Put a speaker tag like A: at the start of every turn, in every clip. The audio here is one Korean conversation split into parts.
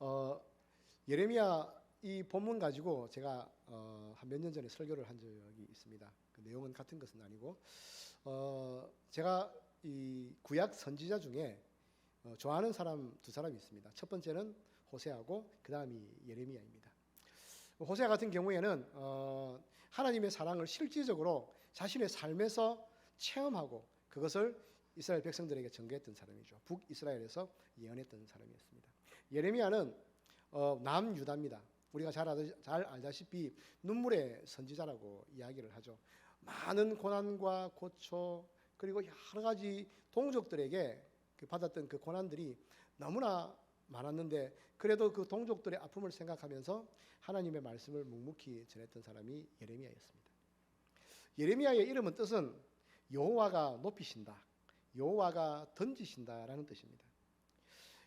A: 어, 예레미야 이 본문 가지고 제가 한 몇 년 전에 설교를 한 적이 있습니다. 그 내용은 같은 것은 아니고 제가 이 구약 선지자 중에 좋아하는 사람 두 사람이 있습니다. 첫 번째는 호세아고 그 다음이 예레미야입니다. 호세아 같은 경우에는 하나님의 사랑을 실질적으로 자신의 삶에서 체험하고 그것을 이스라엘 백성들에게 전개했던 사람이죠. 북이스라엘에서 예언했던 사람이었습니다. 예레미야는 남유다입니다. 우리가 잘 알다시피 눈물의 선지자라고 이야기를 하죠. 많은 고난과 고초 그리고 여러 가지 동족들에게 받았던 그 고난들이 너무나 많았는데 그래도 그 동족들의 아픔을 생각하면서 하나님의 말씀을 묵묵히 전했던 사람이 예레미야였습니다. 예레미야의 이름은 뜻은 여호와가 높이신다, 여호와가 던지신다라는 뜻입니다.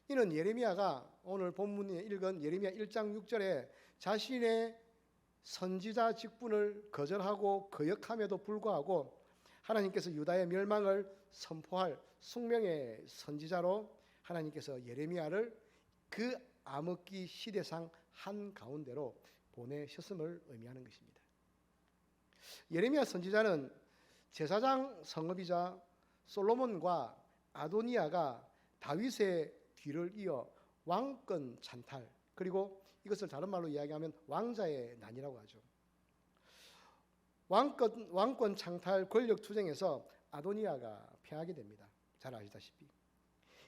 A: 이는 예레미야가 오늘 본문에 읽은 예레미야 1장 6절에 자신의 선지자 직분을 거절하고 거역함에도 불구하고 하나님께서 유다의 멸망을 선포할 숙명의 선지자로 하나님께서 예레미야를 그 암흑기 시대상 한가운데로 보내셨음을 의미하는 것입니다. 예레미야 선지자는 제사장 성읍이자 솔로몬과 아도니아가 다윗의 뒤를 이어 왕권 찬탈, 그리고 이것을 다른 말로 이야기하면 왕자의 난이라고 하죠. 왕권 창탈 권력 투쟁에서 아도니아가 패하게 됩니다. 잘 아시다시피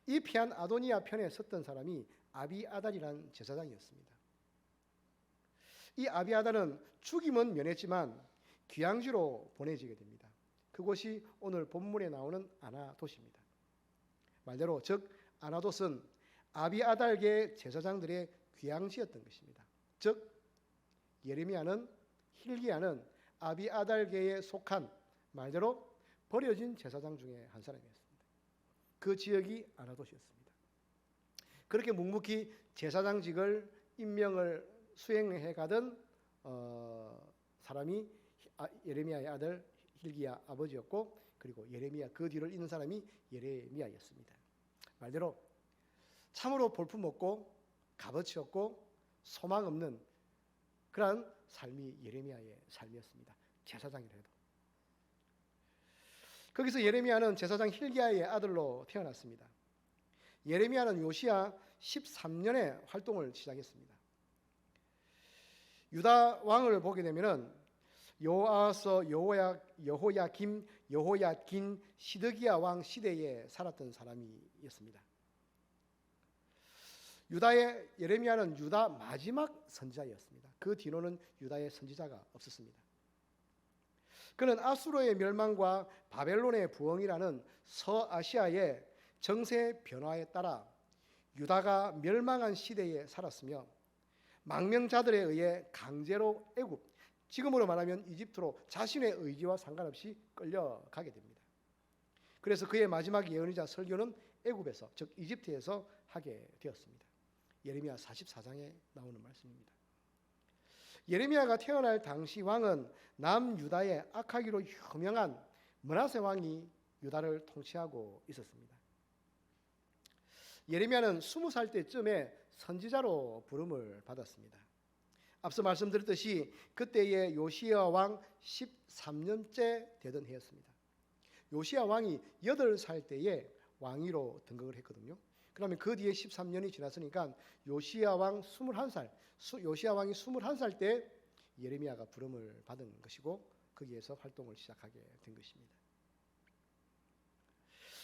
A: 이 패한 아도니아 편에 섰던 사람이 아비아달이라는 제사장이었습니다. 이 아비아달은 죽임은 면했지만 귀양지로 보내지게 됩니다. 그곳이 오늘 본문에 나오는 아나돗입니다. 말대로 즉 아나돗은 아비아달계 제사장들의 귀양지였던 것입니다. 즉 예레미야는 hil기야는 아비아달계에 속한 말대로 버려진 제사장 중에 한 사람이었습니다. 그 지역이 아나돗이었습니다. 그렇게 묵묵히 제사장직을 임명을 수행해 가던 사람이 예레미야의 아들 hil기야 아버지였고 그리고 예레미야 그 뒤를 잇는 사람이 예레미야였습니다. 말대로 참으로 볼품없고 값어치 없고 소망 없는 그러한 삶이 예레미야의 삶이었습니다. 제사장이라도. 거기서 예레미야는 제사장 hil기야의 아들로 태어났습니다. 예레미야는 요시야 13년에 활동을 시작했습니다. 유다 왕을 보게 되면은 요아서, 여호야김, 여호야긴, 시드기야 왕 시대에 살았던 사람이었습니다. 유다의 예레미야는 유다 마지막 선지자였습니다. 그 뒤로는 유다의 선지자가 없었습니다. 그는 아수르의 멸망과 바벨론의 부흥이라는 서아시아의 정세 변화에 따라 유다가 멸망한 시대에 살았으며 망명자들에 의해 강제로 애굽, 지금으로 말하면 이집트로 자신의 의지와 상관없이 끌려가게 됩니다. 그래서 그의 마지막 예언이자 설교는 애굽에서, 즉 이집트에서 하게 되었습니다. 예레미야 44장에 나오는 말씀입니다. 예레미야가 태어날 당시 왕은 남유다의 악하기로 유명한 므낫세 왕이 유다를 통치하고 있었습니다. 예레미야는 20살 때쯤에 선지자로 부름을 받았습니다. 앞서 말씀드렸듯이 그때의 요시야 왕 13년째 되던 해였습니다. 요시야 왕이 8살 때에 왕위로 등극을 했거든요. 그러면 그 뒤에 13년이 지났으니까 요시야 왕이 21살 때 예레미야가 부름을 받은 것이고 거기에서 활동을 시작하게 된 것입니다.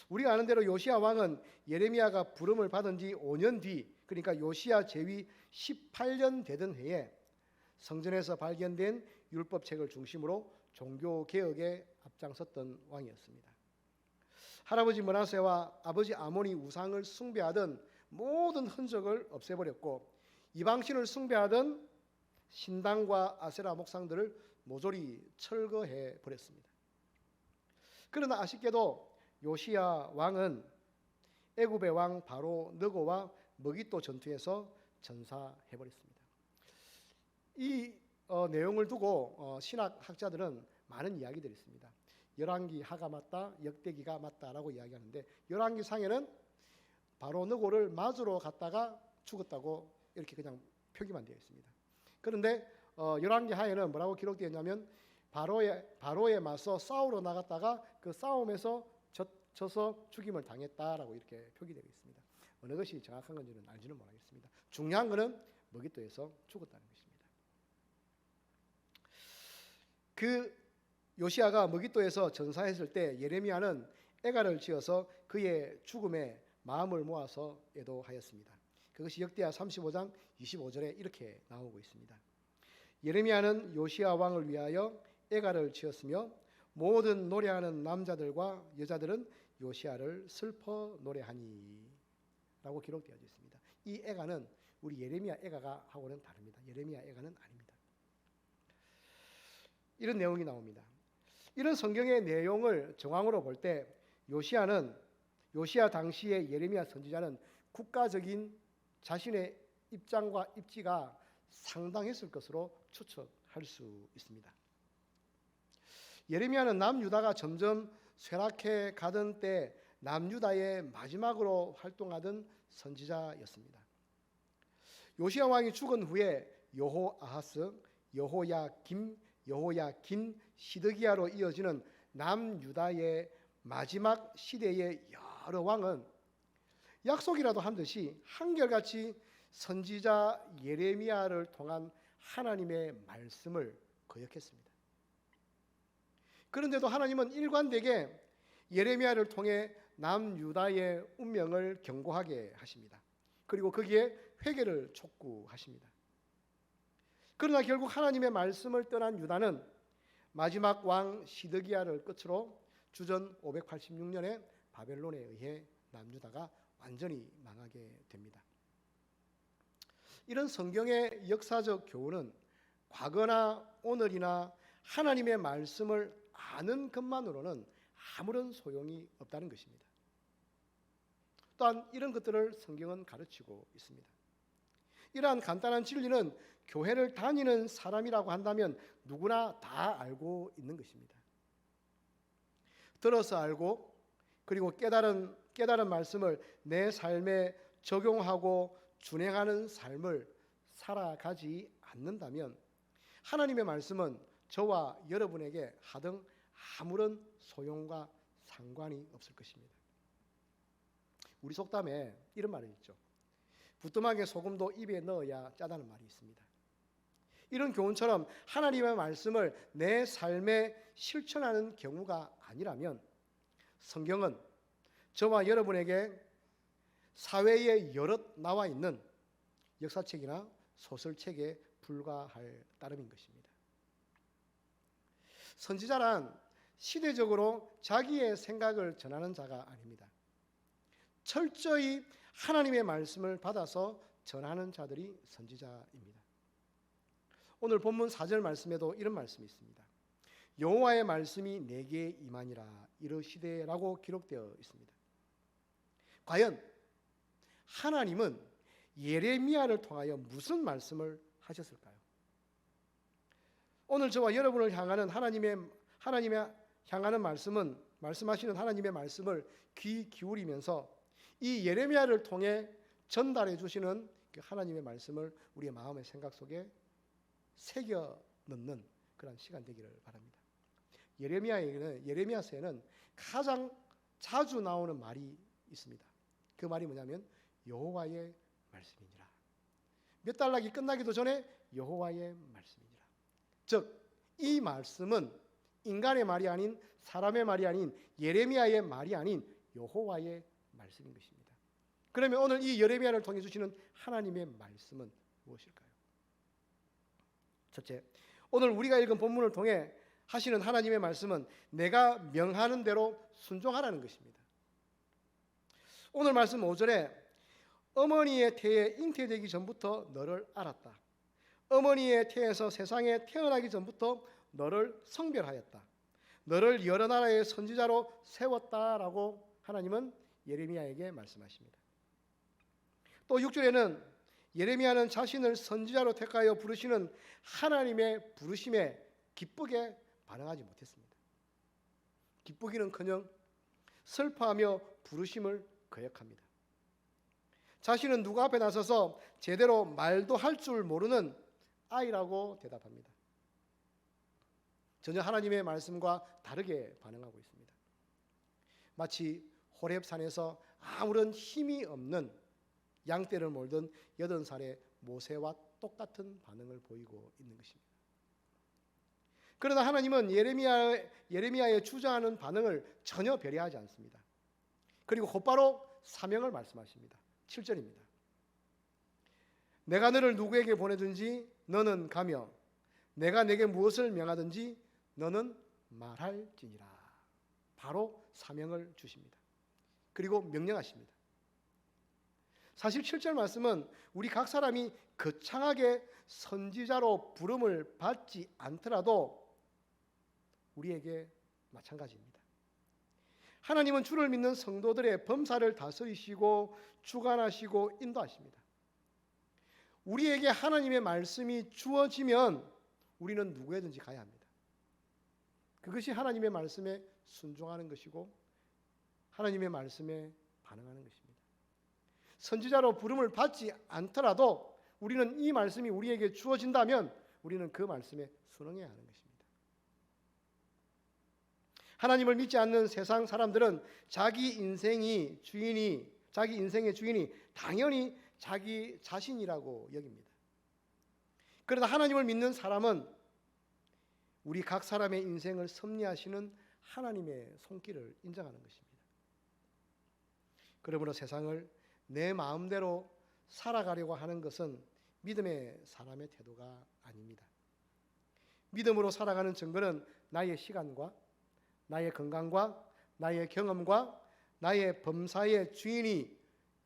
A: 우리가 아는 대로 요시야 왕은 예레미야가 부름을 받은 지 5년 뒤, 그러니까 요시야 제위 18년 되던 해에 성전에서 발견된 율법책을 중심으로 종교개혁에 앞장섰던 왕이었습니다. 할아버지 므낫세와 아버지 아몬이 우상을 숭배하던 모든 흔적을 없애버렸고 이방신을 숭배하던 신당과 아세라 목상들을 모조리 철거해 버렸습니다. 그러나 아쉽게도 요시야 왕은 애굽의 왕 바로 느고와 머깃도 전투에서 전사해 버렸습니다. 이 내용을 두고 신학학자들은 많은 이야기들이 있습니다. 열왕기 하가 맞다, 역대기가 맞다라고 이야기하는데 열왕기 상에는 바로 느고를 맞으러 갔다가 죽었다고 이렇게 그냥 표기만 되어 있습니다. 그런데 열왕기 하에는 뭐라고 기록되어 있냐면 바로에 맞서 싸우러 나갔다가 그 싸움에서 져서 죽임을 당했다라고 이렇게 표기되어 있습니다. 어느 것이 정확한 건지는 알지는 못하겠습니다. 중요한 것은 머깃도에서 죽었다는 것입니다. 그 요시야가 머깃도에서 전사했을 때 예레미야는 애가를 지어서 그의 죽음에 마음을 모아서 애도하였습니다. 그것이 역대하 35장 25절에 이렇게 나오고 있습니다. 예레미야는 요시야 왕을 위하여 애가를 지었으며 모든 노래하는 남자들과 여자들은 요시야를 슬퍼 노래하니 라고 기록되어 있습니다. 이 애가는 우리 예레미야 애가가 하고는 다릅니다. 예레미야 애가는 아닙니다. 이런 내용이 나옵니다. 이런 성경의 내용을 정황으로 볼 때 요시야 당시의 예레미야 선지자는 국가적인 자신의 입장과 입지가 상당했을 것으로 추측할 수 있습니다. 예레미야는 남유다가 점점 쇠락해 가던 때 남유다의 마지막으로 활동하던 선지자였습니다. 요시야 왕이 죽은 후에 여호아하스, 여호야김, 시드기야로 이어지는 남유다의 마지막 시대의 여러 왕은 약속이라도 한 듯이 한결같이 선지자 예레미야를 통한 하나님의 말씀을 거역했습니다. 그런데도 하나님은 일관되게 예레미야를 통해 남유다의 운명을 경고하게 하십니다. 그리고 거기에 회개를 촉구하십니다. 그러나 결국 하나님의 말씀을 떠난 유다는 마지막 왕 시드기야를 끝으로 주전 586년에 바벨론에 의해 남유다가 완전히 망하게 됩니다. 이런 성경의 역사적 교훈은 과거나 오늘이나 하나님의 말씀을 아는 것만으로는 아무런 소용이 없다는 것입니다. 또한 이런 것들을 성경은 가르치고 있습니다. 이러한 간단한 진리는 교회를 다니는 사람이라고 한다면 누구나 다 알고 있는 것입니다. 들어서 알고 그리고 깨달은 말씀을 내 삶에 적용하고 준행하는 삶을 살아가지 않는다면 하나님의 말씀은 저와 여러분에게 하등 아무런 소용과 상관이 없을 것입니다. 우리 속담에 이런 말이 있죠. 부뚜막에 소금도 입에 넣어야 짜다는 말이 있습니다. 이런 교훈처럼 하나님의 말씀을 내 삶에 실천하는 경우가 아니라면 성경은 저와 여러분에게 사회에 여럿 나와 있는 역사책이나 소설책에 불과할 따름인 것입니다. 선지자란 시대적으로 자기의 생각을 전하는 자가 아닙니다. 철저히 하나님의 말씀을 받아서 전하는 자들이 선지자입니다. 오늘 본문 4절 말씀에도 이런 말씀이 있습니다. 여호와의 말씀이 내게 임하니라 이르시되라고 기록되어 있습니다. 과연 하나님은 예레미야를 통하여 무슨 말씀을 하셨을까요? 오늘 저와 여러분을 향하는 하나님의 향하는 말씀은 말씀하시는 하나님의 말씀을 귀 기울이면서 이 예레미야를 통해 전달해 주시는 그 하나님의 말씀을 우리의 마음의 생각 속에 새겨 넣는 그런 시간 되기를 바랍니다. 예레미야서에는 가장 자주 나오는 말이 있습니다. 그 말이 뭐냐면 여호와의 말씀이니라. 몇 달락이 끝나기도 전에 여호와의 말씀이니라. 즉 이 말씀은 인간의 말이 아닌 사람의 말이 아닌 예레미야의 말이 아닌 여호와의 말씀인 것입니다. 그러면 오늘 이 예레미야를 통해 주시는 하나님의 말씀은 무엇일까요? 첫째, 오늘 우리가 읽은 본문을 통해 하시는 하나님의 말씀은 내가 명하는 대로 순종하라는 것입니다. 오늘 말씀 5절에 어머니의 태에 잉태되기 전부터 너를 알았다. 어머니의 태에서 세상에 태어나기 전부터 너를 성별하였다. 너를 여러 나라의 선지자로 세웠다라고 하나님은 예레미야에게 말씀하십니다. 또 6절에는 예레미야는 자신을 선지자로 택하여 부르시는 하나님의 부르심에 기쁘게 반응하지 못했습니다. 기쁘기는커녕 슬퍼하며 부르심을 거역합니다. 자신은 누구 앞에 나서서 제대로 말도 할 줄 모르는 아이라고 대답합니다. 전혀 하나님의 말씀과 다르게 반응하고 있습니다. 마치 호렙산에서 아무런 힘이 없는 양떼를 몰던 80살의 모세와 똑같은 반응을 보이고 있는 것입니다. 그러나 하나님은 예레미야의 주저하는 반응을 전혀 배려하지 않습니다. 그리고 곧바로 사명을 말씀하십니다. 7절입니다. 내가 너를 누구에게 보내든지 너는 가며 내가 내게 무엇을 명하든지 너는 말할지니라. 바로 사명을 주십니다. 그리고 명령하십니다. 사실 7절 말씀은 우리 각 사람이 거창하게 선지자로 부름을 받지 않더라도 우리에게 마찬가지입니다. 하나님은 주를 믿는 성도들의 범사를 다스리시고 주관하시고 인도하십니다. 우리에게 하나님의 말씀이 주어지면 우리는 누구에든지 가야 합니다. 그것이 하나님의 말씀에 순종하는 것이고 하나님의 말씀에 반응하는 것입니다. 선지자로 부름을 받지 않더라도 우리는 이 말씀이 우리에게 주어진다면 우리는 그 말씀에 순응해야 하는 것입니다. 하나님을 믿지 않는 세상 사람들은 자기 인생의 주인이 당연히 자기 자신이라고 여깁니다. 그러나 하나님을 믿는 사람은 우리 각 사람의 인생을 섭리하시는 하나님의 손길을 인정하는 것입니다. 그러므로 세상을 내 마음대로 살아가려고 하는 것은 믿음의 사람의 태도가 아닙니다. 믿음으로 살아가는 증거는 나의 시간과 나의 건강과 나의 경험과 나의 범사의 주인이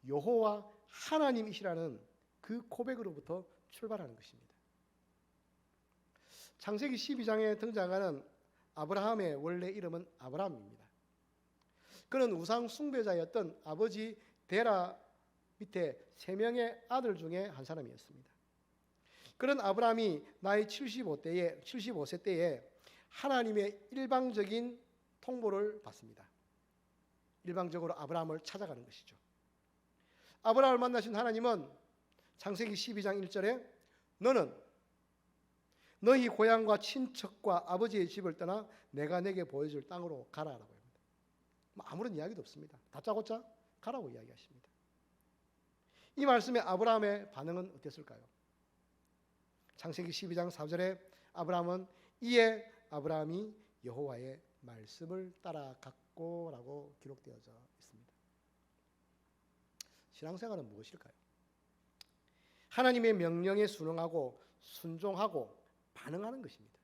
A: 여호와 하나님이시라는 그 고백으로부터 출발하는 것입니다. 창세기 12장에 등장하는 아브라함의 원래 이름은 아브람입니다. 그는 우상 숭배자였던 아버지 데라 밑에 3명의 아들 중에 한 사람이었습니다. 그런 아브라함이 나이 75세 때에 하나님의 일방적인 통보를 받습니다. 일방적으로 아브라함을 찾아가는 것이죠. 아브라함을 만나신 하나님은 창세기 12장 1절에 너는 너희 고향과 친척과 아버지의 집을 떠나 내가 내게 보여줄 땅으로 가라라고 합니다. 아무런 이야기도 없습니다. 다짜고짜 가라고 이야기하십니다. 이 말씀에 아브라함의 반응은 어땠을까요? 창세기 12장 4절에 이에 아브라함이 여호와의 말씀을 따라갔고라고 기록되어져 있습니다. 신앙생활은 무엇일까요? 하나님의 명령에 순응하고 순종하고 반응하는 것입니다.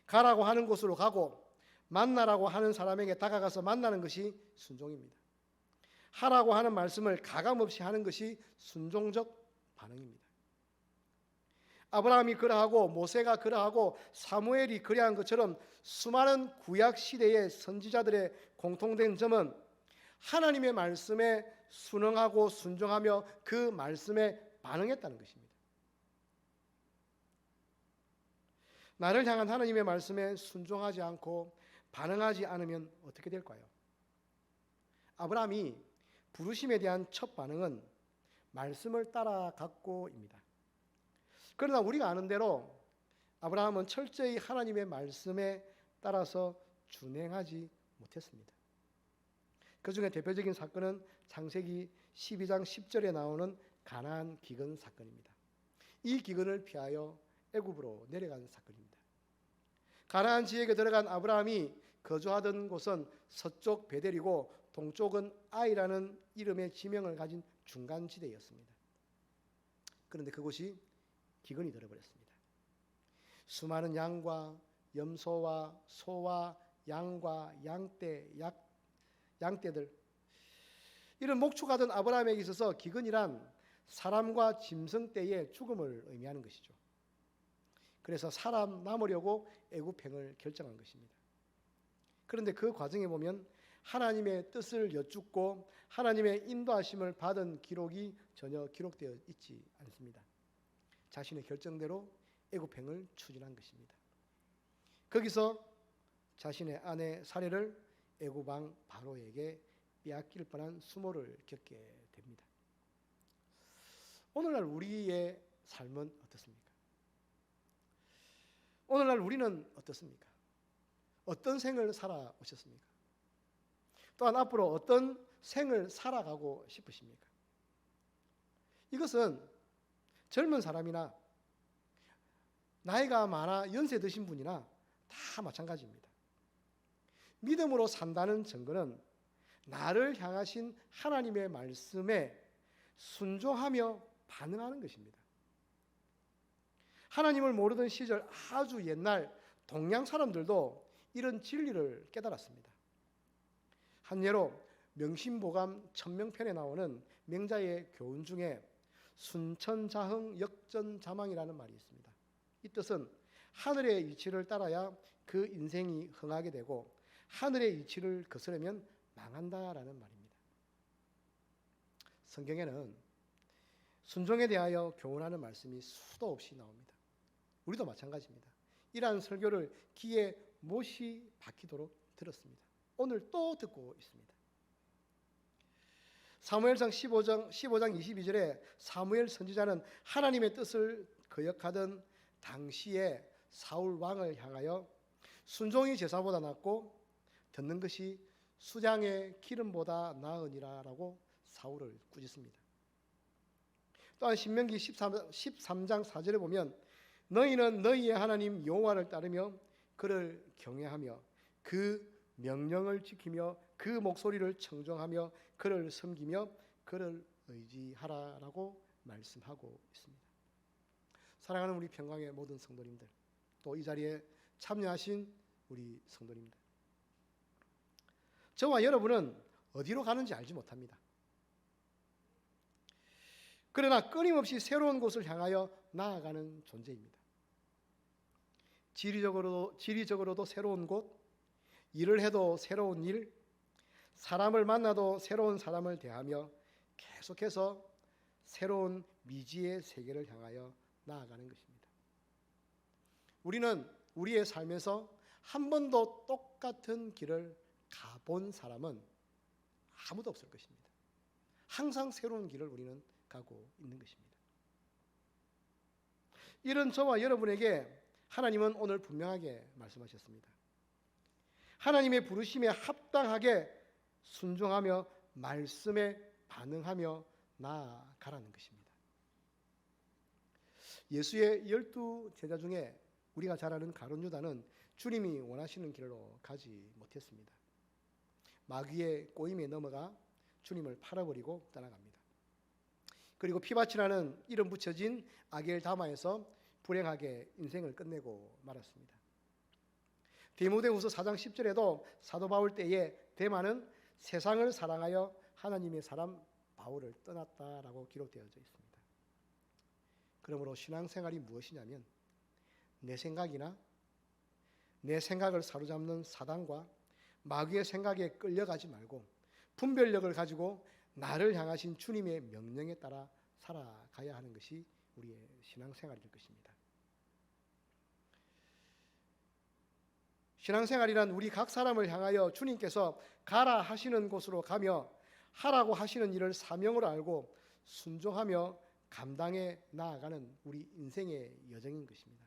A: 가라고 하는 곳으로 가고 만나라고 하는 사람에게 다가가서 만나는 것이 순종입니다. 하라고 하는 말씀을 가감없이 하는 것이 순종적 반응입니다. 아브라함이 그러하고 모세가 그러하고 사무엘이 그러한 것처럼 수많은 구약 시대의 선지자들의 공통된 점은 하나님의 말씀에 순응하고 순종하며 그 말씀에 반응했다는 것입니다. 나를 향한 하나님의 말씀에 순종하지 않고 반응하지 않으면 어떻게 될까요? 아브라함이 부르심에 대한 첫 반응은 말씀을 따라갔고입니다. 그러나 우리가 아는 대로 아브라함은 철저히 하나님의 말씀에 따라서 준행하지 못했습니다. 그 중에 대표적인 사건은 창세기 12장 10절에 나오는 가나안 기근 사건입니다. 이 기근을 피하여 애굽으로 내려간 사건입니다. 가나안 지역에 들어간 아브라함이 거주하던 곳은 서쪽 베델이고 동쪽은 아이라는 이름의 지명을 가진 중간지대였습니다. 그런데 그곳이 기근이 들어버렸습니다. 수많은 양과 염소와 소와 양과 양떼들 이런 목축하던 아브라함에게 있어서 기근이란 사람과 짐승 떼의 죽음을 의미하는 것이죠. 그래서 사람 남으려고 애굽행을 결정한 것입니다. 그런데 그 과정에 보면 하나님의 뜻을 여쭙고 하나님의 인도하심을 받은 기록이 전혀 기록되어 있지 않습니다. 자신의 결정대로 애굽행을 추진한 것입니다. 거기서 자신의 아내 사례를 애굽 왕 바로에게 빼앗길 뻔한 수모를 겪게 됩니다. 오늘날 우리의 삶은 어떻습니까? 오늘날 우리는 어떻습니까? 어떤 생을 살아오셨습니까? 또한 앞으로 어떤 생을 살아가고 싶으십니까? 이것은 젊은 사람이나 나이가 많아 연세 드신 분이나 다 마찬가지입니다. 믿음으로 산다는 증거는 나를 향하신 하나님의 말씀에 순종하며 반응하는 것입니다. 하나님을 모르던 시절 아주 옛날 동양 사람들도 이런 진리를 깨달았습니다. 한 예로 명심보감 천명편에 나오는 명자의 교훈 중에 순천자흥 역전자망이라는 말이 있습니다. 이 뜻은 하늘의 이치를 따라야 그 인생이 흥하게 되고 하늘의 이치를 거스르면 망한다라는 말입니다. 성경에는 순종에 대하여 교훈하는 말씀이 수도 없이 나옵니다. 우리도 마찬가지입니다. 이러한 설교를 귀에 못이 박히도록 들었습니다. 오늘 또 듣고 있습니다. 사무엘상 15장 22절에 사무엘 선지자는 하나님의 뜻을 거역하던 당시에 사울 왕을 향하여 순종이 제사보다 낫고 듣는 것이 수장의 기름보다 나으니라라고 사울을 꾸짖습니다. 또한 신명기 13장 4절에 보면 너희는 너희의 하나님 여호와를 따르며 그를 경외하며 그 명령을 지키며 그 목소리를 청종하며 그를 섬기며 그를 의지하라라고 말씀하고 있습니다. 사랑하는 우리 평강의 모든 성도님들, 또 이 자리에 참여하신 우리 성도님들, 저와 여러분은 어디로 가는지 알지 못합니다. 그러나 끊임없이 새로운 곳을 향하여 나아가는 존재입니다. 지리적으로도 새로운 곳, 일을 해도 새로운 일, 사람을 만나도 새로운 사람을 대하며 계속해서 새로운 미지의 세계를 향하여 나아가는 것입니다. 우리는 우리의 삶에서 한 번도 똑같은 길을 가본 사람은 아무도 없을 것입니다. 항상 새로운 길을 우리는 가고 있는 것입니다. 이런 저와 여러분에게 하나님은 오늘 분명하게 말씀하셨습니다. 하나님의 부르심에 합당하게 순종하며 말씀에 반응하며 나아가라는 것입니다. 예수의 12 제자 중에 우리가 잘 아는 가룟 유다는 주님이 원하시는 길로 가지 못했습니다. 마귀의 꼬임에 넘어가 주님을 팔아버리고 떠나갑니다. 그리고 피바치라는 이름 붙여진 아겔다마에서 불행하게 인생을 끝내고 말았습니다. 디모데후서 4장 10절에도 사도 바울 때에 데마는 세상을 사랑하여 하나님의 사람 바울을 떠났다라고 기록되어져 있습니다. 그러므로 신앙생활이 무엇이냐면 내 생각이나 내 생각을 사로잡는 사단과 마귀의 생각에 끌려가지 말고 분별력을 가지고 나를 향하신 주님의 명령에 따라 살아가야 하는 것이 우리의 신앙생활일 것입니다. 신앙생활이란 우리 각 사람을 향하여 주님께서 가라 하시는 곳으로 가며 하라고 하시는 일을 사명으로 알고 순종하며 감당해 나아가는 우리 인생의 여정인 것입니다.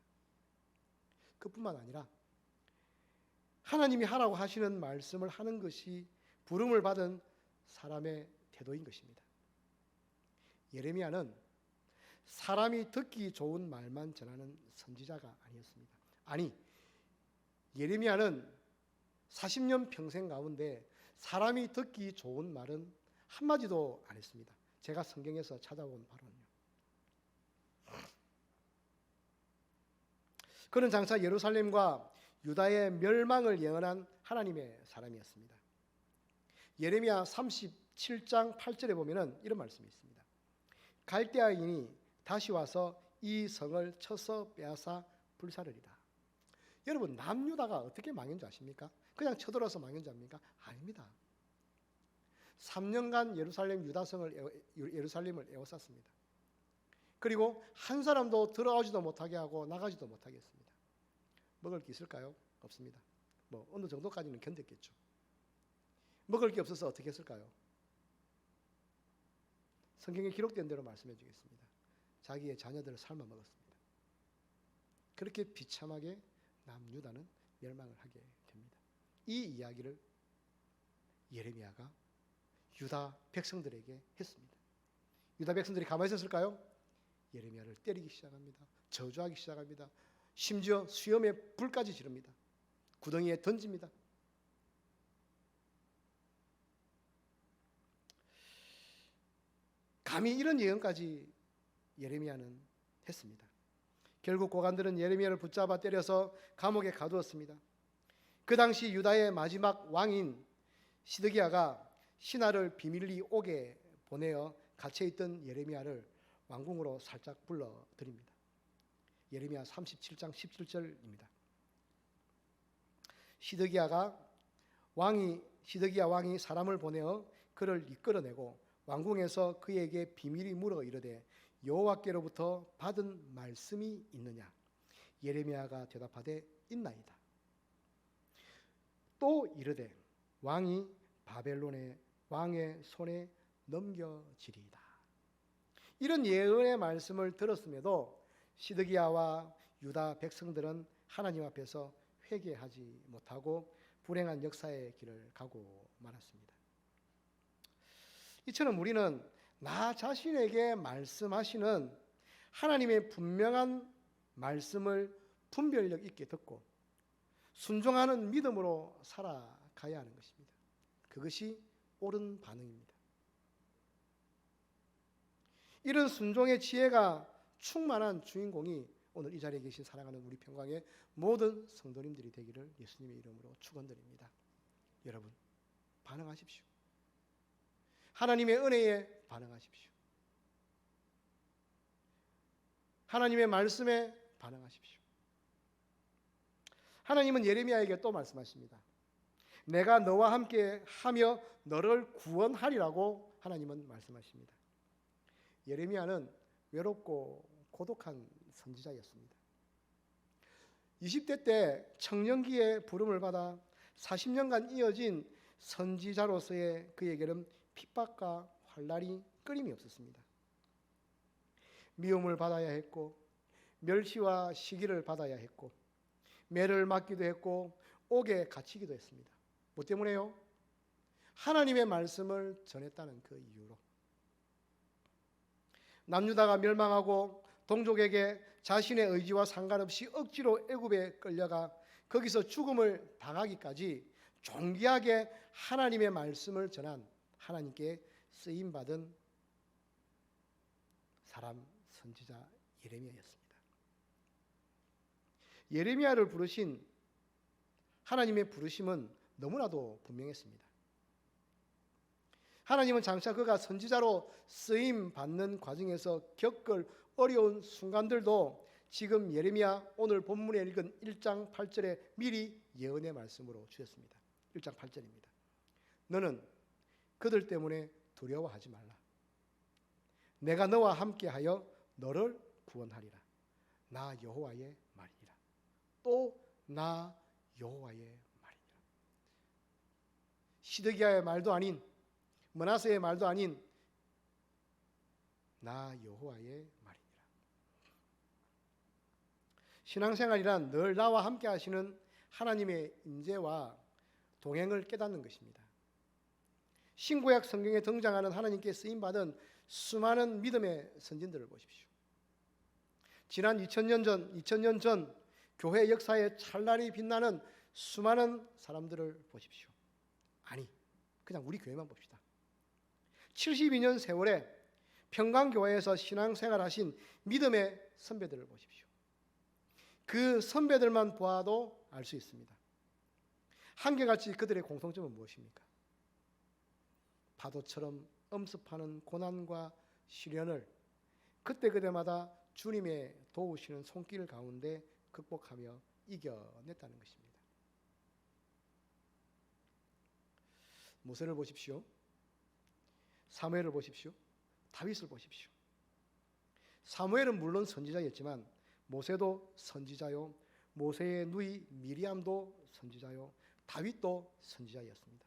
A: 그뿐만 아니라 하나님이 하라고 하시는 말씀을 하는 것이 부름을 받은 사람의 태도인 것입니다. 예레미야는 사람이 듣기 좋은 말만 전하는 선지자가 아니었습니다. 아니, 예레미야는 40년 평생 가운데 사람이 듣기 좋은 말은 한마디도 안 했습니다. 제가 성경에서 찾아온 바로는요. 그는 장차 예루살렘과 유다의 멸망을 예언한 하나님의 사람이었습니다. 예레미야 37장 8절에 보면은 이런 말씀이 있습니다. 갈대아인이 다시 와서 이 성을 쳐서 빼앗아 불사르리라. 여러분, 남유다가 어떻게 망한 줄 아십니까? 그냥 쳐들어서 망한 줄 압니까? 아닙니다. 3년간 예루살렘을 에워쌌습니다. 그리고 한 사람도 들어오지도 못하게 하고 나가지도 못하게 했습니다. 먹을 게 있을까요? 없습니다. 뭐 어느 정도까지는 견뎠겠죠. 먹을 게 없어서 어떻게 했을까요? 성경에 기록된 대로 말씀해 주겠습니다. 자기의 자녀들을 삶아 먹었습니다. 그렇게 비참하게 남유다는 멸망을 하게 됩니다. 이 이야기를 예레미야가 유다 백성들에게 했습니다. 유다 백성들이 가만히 있었을까요? 예레미야를 때리기 시작합니다. 저주하기 시작합니다. 심지어 수염에 불까지 지릅니다. 구덩이에 던집니다. 감히 이런 예언까지 예레미야는 했습니다. 결국 고관들은 예레미야를 붙잡아 때려서 감옥에 가두었습니다. 그 당시 유다의 마지막 왕인 시드기야가 신하를 비밀리 옥에 보내어 갇혀있던 예레미야를 왕궁으로 살짝 불러들입니다. 예레미야 37장 17절입니다. 시드기야 왕이 사람을 보내어 그를 이끌어내고 왕궁에서 그에게 비밀이 물어 이르되 여호와께로부터 받은 말씀이 있느냐? 예레미야가 대답하되 있나이다. 또 이르되 왕이 바벨론의 왕의 손에 넘겨지리이다. 이런 예언의 말씀을 들었음에도 시드기야와 유다 백성들은 하나님 앞에서 회개하지 못하고 불행한 역사의 길을 가고 말았습니다. 이처럼 우리는 나 자신에게 말씀하시는 하나님의 분명한 말씀을 분별력 있게 듣고 순종하는 믿음으로 살아가야 하는 것입니다. 그것이 옳은 반응입니다. 이런 순종의 지혜가 충만한 주인공이 오늘 이 자리에 계신 사랑하는 우리 평강의 모든 성도님들이 되기를 예수님의 이름으로 축원드립니다. 여러분, 반응하십시오. 하나님의 은혜에 반응하십시오. 하나님의 말씀에 반응하십시오. 하나님은 예레미야에게 또 말씀하십니다. 내가 너와 함께 하며 너를 구원하리라고 하나님은 말씀하십니다. 예레미야는 외롭고 고독한 선지자였습니다. 20대 때 청년기의 부름을 받아 40년간 이어진 선지자로서의 그에게는 핍박과 환난이 끊임이 없었습니다. 미움을 받아야 했고 멸시와 시기를 받아야 했고 매를 맞기도 했고 옥에 갇히기도 했습니다. 뭐 때문에요? 하나님의 말씀을 전했다는 그 이유로. 남유다가 멸망하고 동족에게 자신의 의지와 상관없이 억지로 애굽에 끌려가 거기서 죽음을 당하기까지 존귀하게 하나님의 말씀을 전한 하나님께 쓰임받은 사람 선지자 예레미야였습니다. 예레미야를 부르신 하나님의 부르심은 너무나도 분명했습니다. 하나님은 장차 그가 선지자로 쓰임받는 과정에서 겪을 어려운 순간들도 지금 예레미야 오늘 본문에 읽은 1장 8절에 미리 예언의 말씀으로 주셨습니다. 1장 8절입니다. 너는 그들 때문에 두려워하지 말라. 내가 너와 함께하여 너를 구원하리라. 나 여호와의 말이니라. 또 나 여호와의 말이니라. 시드기야의 말도 아닌 므낫세의 말도 아닌 나 여호와의 말이니라. 신앙생활이란 늘 나와 함께 하시는 하나님의 인재와 동행을 깨닫는 것입니다. 신구약 성경에 등장하는 하나님께 쓰임받은 수많은 믿음의 선진들을 보십시오. 지난 2000년 전 교회 역사에 찬란히 빛나는 수많은 사람들을 보십시오. 아니, 그냥 우리 교회만 봅시다. 72년 세월에 평강교회에서 신앙생활하신 믿음의 선배들을 보십시오. 그 선배들만 보아도 알 수 있습니다. 한결같이 그들의 공통점은 무엇입니까? 파도처럼 엄습하는 고난과 시련을 그때그때마다 주님의 도우시는 손길 가운데 극복하며 이겨냈다는 것입니다. 모세를 보십시오. 사무엘을 보십시오. 다윗을 보십시오. 사무엘은 물론 선지자였지만 모세도 선지자요, 모세의 누이 미리암도 선지자요, 다윗도 선지자였습니다.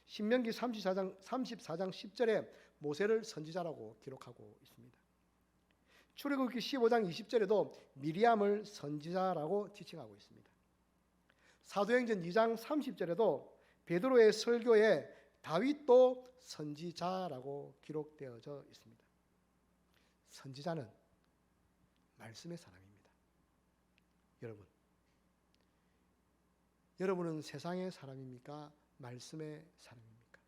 A: 신명기 34장 10절에 모세를 선지자라고 기록하고 있습니다. 출애굽기 15장 20절에도 미리암을 선지자라고 지칭하고 있습니다. 사도행전 2장 30절에도 베드로의 설교에 다윗도 선지자라고 기록되어져 있습니다. 선지자는 말씀의 사람입니다. 여러분은 세상의 사람입니까? 말씀의 사람입니까?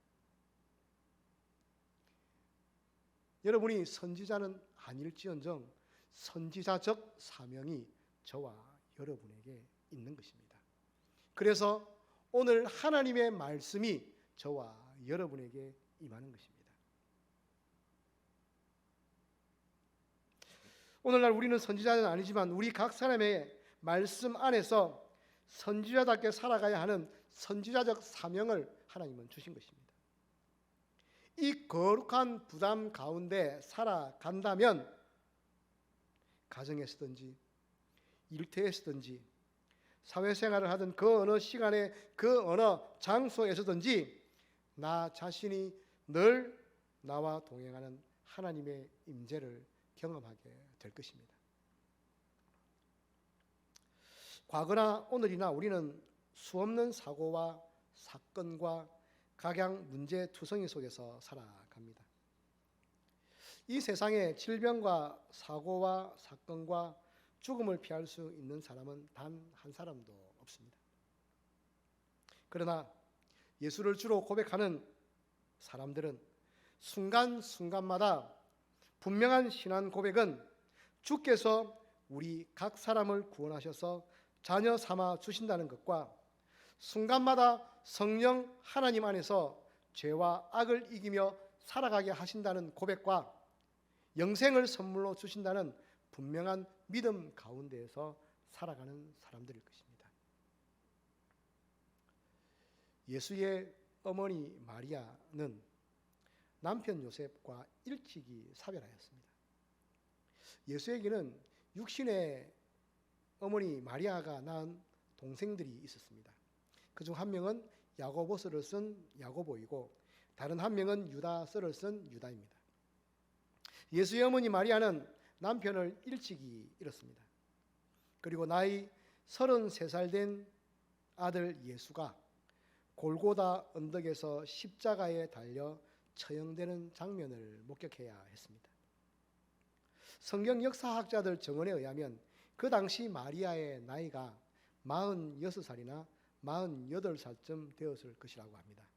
A: 여러분이 선지자는 아닐지언정 선지자적 사명이 저와 여러분에게 있는 것입니다. 그래서 오늘 하나님의 말씀이 저와 여러분에게 임하는 것입니다. 오늘날 우리는 선지자는 아니지만 우리 각 사람의 말씀 안에서 선지자답게 살아가야 하는 선지자적 사명을 하나님은 주신 것입니다. 이 거룩한 부담 가운데 살아간다면 가정에서든지 일터에서든지 사회생활을 하든 그 어느 시간에 그 어느 장소에서든지 나 자신이 늘 나와 동행하는 하나님의 임재를 경험하게 될 것입니다. 과거나 오늘이나 우리는 수없는 사고와 사건과 각양 문제투성이 속에서 살아갑니다. 이 세상에 질병과 사고와 사건과 죽음을 피할 수 있는 사람은 단 한 사람도 없습니다. 그러나 예수를 주로 고백하는 사람들은 순간순간마다 분명한 신앙 고백은 주께서 우리 각 사람을 구원하셔서 자녀 삼아 주신다는 것과 순간마다 성령 하나님 안에서 죄와 악을 이기며 살아가게 하신다는 고백과 영생을 선물로 주신다는 분명한 믿음 가운데에서 살아가는 사람들일 것입니다. 예수의 어머니 마리아는 남편 요셉과 일찍이 사별하였습니다. 예수에게는 육신의 어머니 마리아가 낳은 동생들이 있었습니다. 그중 한 명은 야고보서를 쓴 야고보이고 다른 한 명은 유다서를 쓴 유다입니다. 예수의 어머니 마리아는 남편을 일찍이 잃었습니다. 그리고 나이 33살 된 아들 예수가 골고다 언덕에서 십자가에 달려 처형되는 장면을 목격해야 했습니다. 성경 역사학자들 증언에 의하면 그 당시 마리아의 나이가 46살이나 48살쯤 되었을 것이라고 합니다.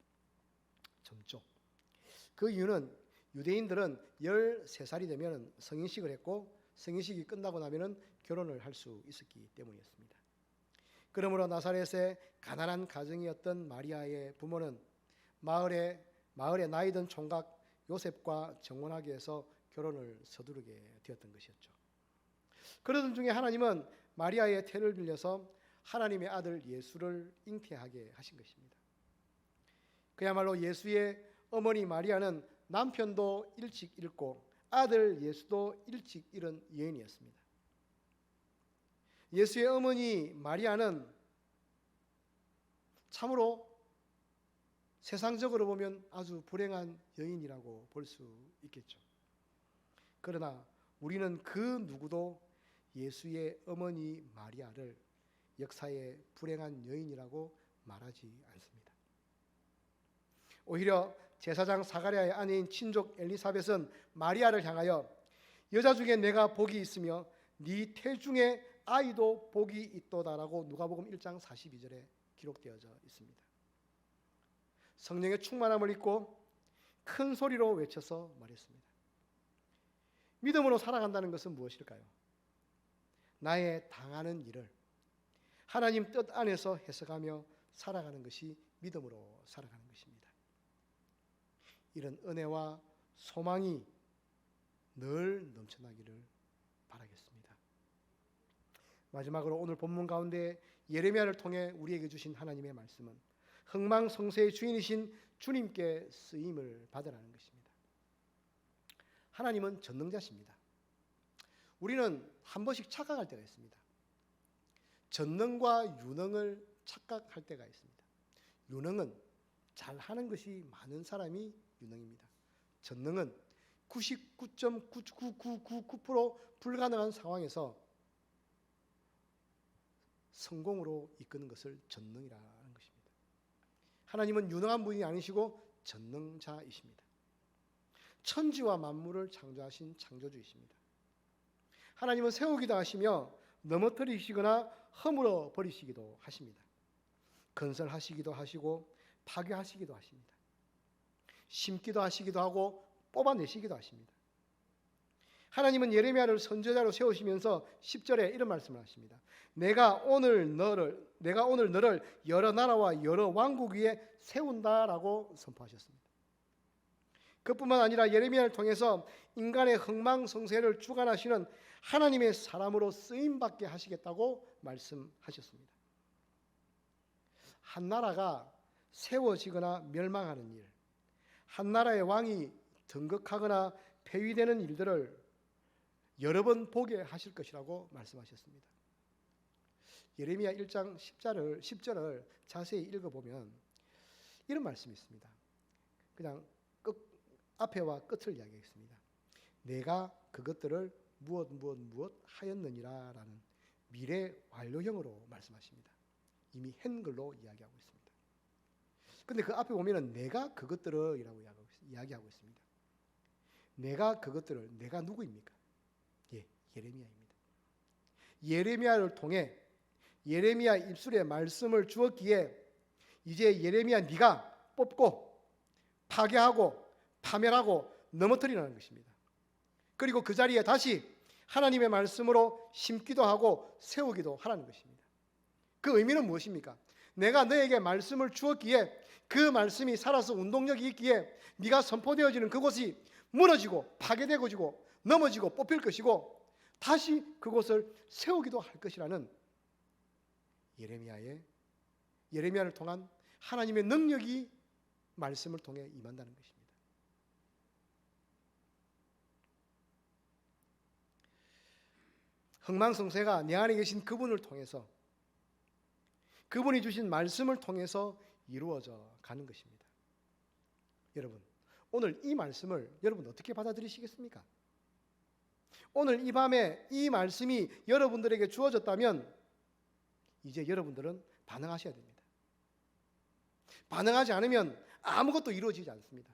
A: 점쪽. 그 이유는 유대인들은 13살이 되면 성인식을 했고 성인식이 끝나고 나면 결혼을 할 수 있었기 때문이었습니다. 그러므로 나사렛의 가난한 가정이었던 마리아의 부모는 마을에 나이든 총각 요셉과 정혼하기 위해서 결혼을 서두르게 되었던 것이었죠. 그러던 중에 하나님은 마리아의 태를 빌려서 하나님의 아들 예수를 잉태하게 하신 것입니다. 그야말로 예수의 어머니 마리아는 남편도 일찍 잃고 아들 예수도 일찍 잃은 여인이었습니다. 예수의 어머니 마리아는 참으로 세상적으로 보면 아주 불행한 여인이라고 볼 수 있겠죠. 그러나 우리는 그 누구도 예수의 어머니 마리아를 역사의 불행한 여인이라고 말하지 않습니다. 오히려 제사장 사가랴의 아내인 친족 엘리사벳은 마리아를 향하여 여자 중에 내가 복이 있으며 네 태중에 아이도 복이 있도다라고 누가복음 1장 42절에 기록되어져 있습니다. 성령의 충만함을 입고 큰 소리로 외쳐서 말했습니다. 믿음으로 살아간다는 것은 무엇일까요? 나의 당하는 일을 하나님 뜻 안에서 해석하며 살아가는 것이 믿음으로 살아가는 것입니다. 이런 은혜와 소망이 늘 넘쳐나기를 바라겠습니다. 마지막으로 오늘 본문 가운데 예레미야를 통해 우리에게 주신 하나님의 말씀은 흥망성쇠의 주인이신 주님께 쓰임을 받으라는 것입니다. 하나님은 전능자십니다. 우리는 한 번씩 착각할 때가 있습니다. 전능과 유능을 착각할 때가 있습니다. 유능은 잘하는 것이 많은 사람이 유능입니다. 전능은 99.999999% 불가능한 상황에서 성공으로 이끄는 것을 전능이라는 것입니다. 하나님은 유능한 분이 아니시고 전능자이십니다. 천지와 만물을 창조하신 창조주이십니다. 하나님은 세우기도 하시며 넘어뜨리시거나 허물어 버리시기도 하십니다. 건설하시기도 하시고 파괴하시기도 하십니다. 심기도 하시기도 하고 뽑아내시기도 하십니다. 하나님은 예레미야를 선지자로 세우시면서 10절에 이런 말씀을 하십니다. 내가 오늘 너를 여러 나라와 여러 왕국 위에 세운다라고 선포하셨습니다. 그뿐만 아니라 예레미야를 통해서 인간의 흥망성쇠를 주관하시는 하나님의 사람으로 쓰임받게 하시겠다고 말씀하셨습니다. 한 나라가 세워지거나 멸망하는 일, 한 나라의 왕이 등극하거나 폐위되는 일들을 여러 번 보게 하실 것이라고 말씀하셨습니다. 예레미야 1장 10절을 자세히 읽어보면 이런 말씀이 있습니다. 그냥 앞에와 끝을 이야기하겠습니다. 내가 그것들을 무엇 하였느니라 라는 미래 완료형으로 말씀하십니다. 이미 한 걸로 이야기하고 있습니다. 근데 그 앞에 보면은 내가 그것들을 이라고 이야기하고 있습니다. 내가 그것들을, 내가 누구입니까? 예, 예레미야입니다. 예레미야를 통해 예레미야 입술에 말씀을 주었기에 이제 예레미야 네가 뽑고 파괴하고 파멸하고 넘어뜨리라는 것입니다. 그리고 그 자리에 다시 하나님의 말씀으로 심기도 하고 세우기도 하라는 것입니다. 그 의미는 무엇입니까? 내가 너에게 말씀을 주었기에 그 말씀이 살아서 운동력이 있기에 네가 선포되어지는 그곳이 무너지고 파괴되고 넘어지고 뽑힐 것이고 다시 그곳을 세우기도 할 것이라는 예레미야를 통한 하나님의 능력이 말씀을 통해 임한다는 것입니다. 흥망성쇠가 내 안에 계신 그분을 통해서, 그분이 주신 말씀을 통해서 이루어져 가는 것입니다. 여러분, 오늘 이 말씀을 여러분 어떻게 받아들이시겠습니까? 오늘 이 밤에 이 말씀이 여러분들에게 주어졌다면 이제 여러분들은 반응하셔야 됩니다. 반응하지 않으면 아무것도 이루어지지 않습니다.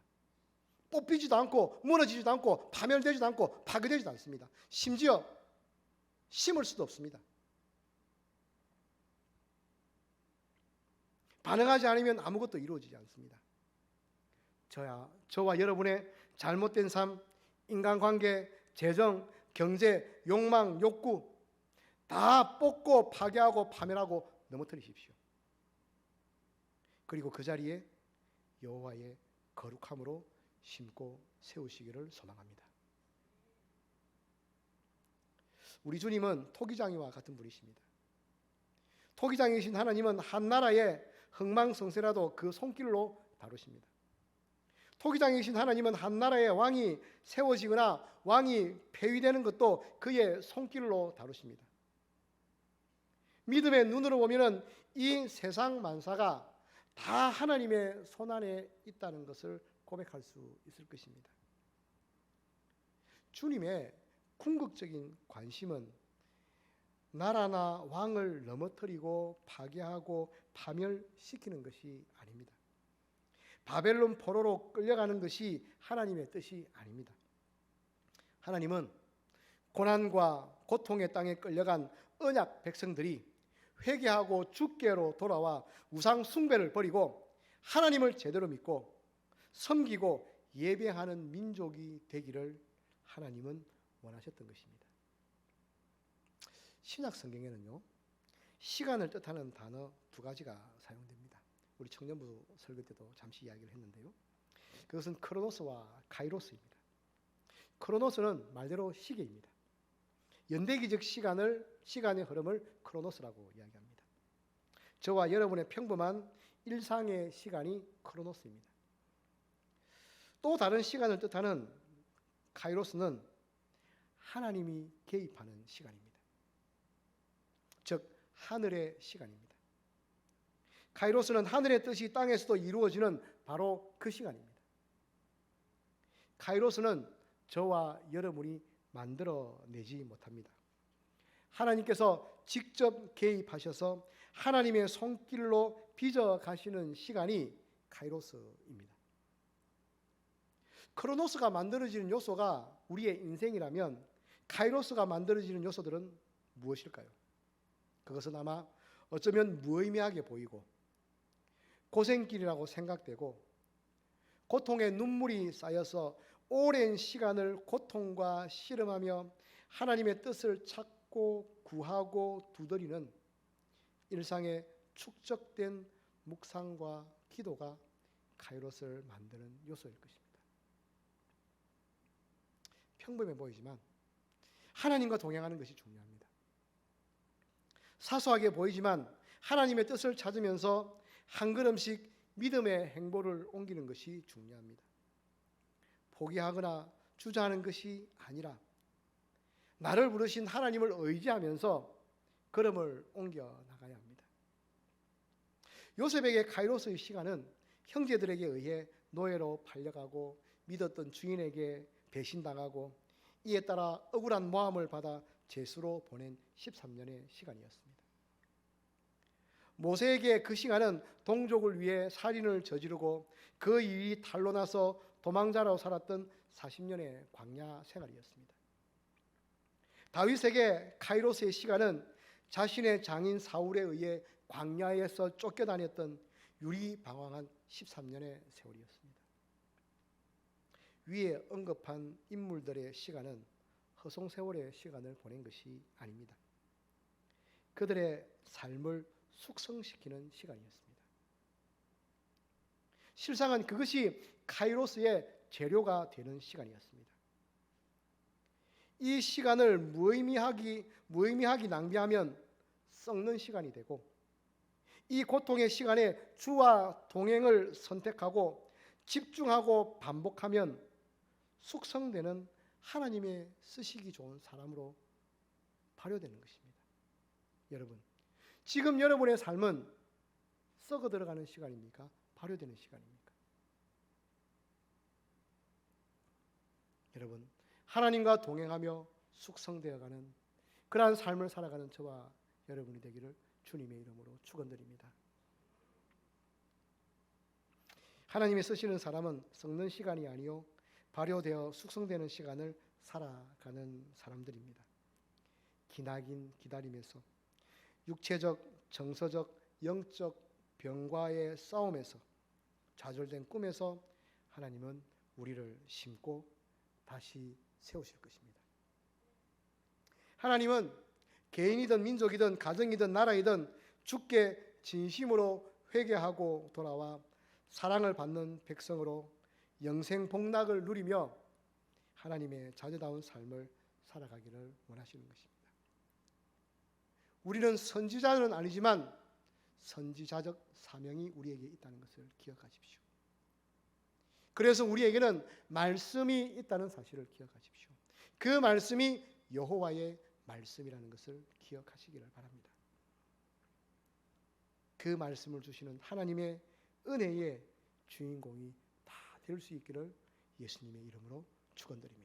A: 뽑히지도 않고 무너지지도 않고 파멸되지도 않고 파괴되지도 않습니다. 심지어 심을 수도 없습니다. 반응하지 않으면 아무것도 이루어지지 않습니다. 저와 여러분의 잘못된 삶, 인간관계, 재정, 경제, 욕망, 욕구 다 뽑고 파괴하고 파멸하고 넘어뜨리십시오. 그리고 그 자리에 여호와의 거룩함으로 심고 세우시기를 소망합니다. 우리 주님은 토기장이와 같은 분이십니다. 토기장이신 하나님은 한 나라의 흥망성쇠라도 그 손길로 다루십니다. 토기장이신 하나님은 한 나라의 왕이 세워지거나 왕이 폐위되는 것도 그의 손길로 다루십니다. 믿음의 눈으로 보면은 이 세상 만사가 다 하나님의 손안에 있다는 것을 고백할 수 있을 것입니다. 주님의 궁극적인 관심은 나라나 왕을 넘어뜨리고 파괴하고 파멸시키는 것이 아닙니다. 바벨론 포로로 끌려가는 것이 하나님의 뜻이 아닙니다. 하나님은 고난과 고통의 땅에 끌려간 언약 백성들이 회개하고 주께로 돌아와 우상 숭배를 버리고 하나님을 제대로 믿고 섬기고 예배하는 민족이 되기를 하나님은 원하셨던 것입니다. 신약 성경에는요, 시간을 뜻하는 단어 두 가지가 사용됩니다. 우리 청년부 설교 때도 잠시 이야기를 했는데요. 그것은 크로노스와 카이로스입니다. 크로노스는 말대로 시계입니다. 연대기적 시간의 흐름을 크로노스라고 이야기합니다. 저와 여러분의 평범한 일상의 시간이 크로노스입니다. 또 다른 시간을 뜻하는 카이로스는 하나님이 개입하는 시간입니다. 즉 하늘의 시간입니다. 카이로스는 하늘의 뜻이 땅에서도 이루어지는 바로 그 시간입니다. 카이로스는 저와 여러분이 만들어내지 못합니다. 하나님께서 직접 개입하셔서 하나님의 손길로 빚어 가시는 시간이 카이로스입니다. 크로노스가 만들어지는 요소가 우리의 인생이라면 카이로스가 만들어지는 요소들은 무엇일까요? 그것은 아마 어쩌면 무의미하게 보이고 고생길이라고 생각되고 고통의 눈물이 쌓여서 오랜 시간을 고통과 씨름하며 하나님의 뜻을 찾고 구하고 두드리는 일상의 축적된 묵상과 기도가 카이로스를 만드는 요소일 것입니다. 평범해 보이지만 하나님과 동행하는 것이 중요합니다. 사소하게 보이지만 하나님의 뜻을 찾으면서 한 걸음씩 믿음의 행보를 옮기는 것이 중요합니다. 포기하거나 주저하는 것이 아니라 나를 부르신 하나님을 의지하면서 걸음을 옮겨 나가야 합니다. 요셉에게 카이로스의 시간은 형제들에게 의해 노예로 팔려가고 믿었던 주인에게 배신당하고 이에 따라 억울한 모함을 받아 제수로 보낸 13년의 시간이었습니다. 모세에게 그 시간은 동족을 위해 살인을 저지르고 그 일이 탄로나서 도망자로 살았던 40년의 광야 생활이었습니다. 다윗에게 카이로스의 시간은 자신의 장인 사울에 의해 광야에서 쫓겨다녔던 유리방황한 13년의 세월이었습니다. 위에 언급한 인물들의 시간은 허송세월의 시간을 보낸 것이 아닙니다. 그들의 삶을 숙성시키는 시간이었습니다. 실상은 그것이 카이로스의 재료가 되는 시간이었습니다. 이 시간을 무의미하게 낭비하면 썩는 시간이 되고 이 고통의 시간에 주와 동행을 선택하고 집중하고 반복하면 숙성되는 하나님의 쓰시기 좋은 사람으로 발효되는 것입니다. 여러분, 지금 여러분의 삶은 썩어 들어가는 시간입니까? 발효되는 시간입니까? 여러분, 하나님과 동행하며 숙성되어가는 그러한 삶을 살아가는 저와 여러분이 되기를 주님의 이름으로 축원드립니다. 하나님이 쓰시는 사람은 썩는 시간이 아니요 발효되어 숙성되는 시간을 살아가는 사람들입니다. 기나긴 기다림에서 육체적, 정서적, 영적 병과의 싸움에서 좌절된 꿈에서 하나님은 우리를 심고 다시 세우실 것입니다. 하나님은 개인이든 민족이든 가정이든 나라이든 주께 진심으로 회개하고 돌아와 사랑을 받는 백성으로 영생 복락을 누리며 하나님의 자녀다운 삶을 살아가기를 원하시는 것입니다. 우리는 선지자는 아니지만 선지자적 사명이 우리에게 있다는 것을 기억하십시오. 그래서 우리에게는 말씀이 있다는 사실을 기억하십시오. 그 말씀이 여호와의 말씀이라는 것을 기억하시기를 바랍니다. 그 말씀을 주시는 하나님의 은혜의 주인공이 다 될 수 있기를 예수님의 이름으로 축원드립니다.